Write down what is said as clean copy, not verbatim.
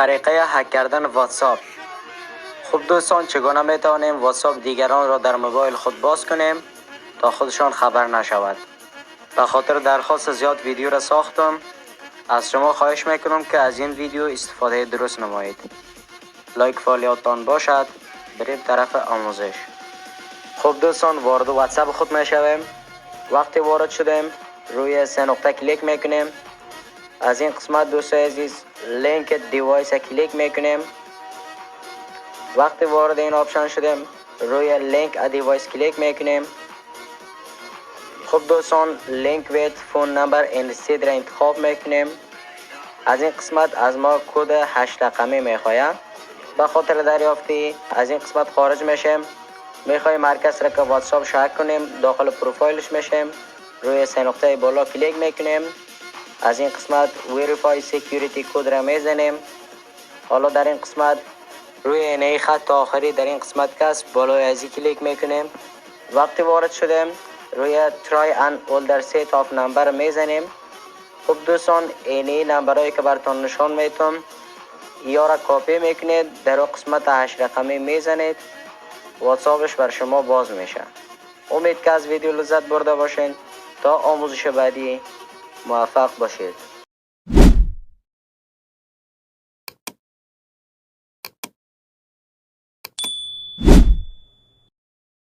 طریقه هک کردن واتساپ. خب دوستان، چگونه میتوانیم واتساپ دیگران را در موبایل خود باز کنیم تا خودشان خبر نشود؟ به خاطر درخواست زیاد ویدیو را ساختم. از شما خواهش میکنم که از این ویدیو استفاده درست نمایید. لایک فعالیتتان باشد. بریم طرف آموزش. خب دوستان، وارد واتساپ خود میشویم. وقتی وارد شدیم روی سه نقطه کلیک میکنیم. از این قسمت دوستان عزیز لینک دیوایس کلیک میکنیم. وقتی وارد این آپشن شدیم روی لینک دیوایس کلیک میکنیم. خب دوستان، لینک ویت فون نمبر انستید را انتخاب میکنیم. از این قسمت از ما کد 8 رقمی میخواید. به خاطر دریافتی از این قسمت خارج میشیم. میخوایم مرکز را که واتساپ شک کنیم داخل پروفایلش میشیم. روی سه نقطه بالا کلیک میکنیم. از این قسمت ویریفای سکیوریتی کد را میزنیم. حالا در این قسمت روی این خط آخری در این قسمت کس بالای ازی کلیک میکنیم. وقتی وارد شدیم روی ترای ان اولدر سیت آف نمبر میزنیم. خب دوستان، اینی نمبرهایی که براتون نشان میتونم یا را کپی میکنید، در قسمت 8 رقمی میزنید، واتساپش بر شما باز میشه. امید که از ویدیو لذت برده باشین. تا آموزش بعدی موفق باشید.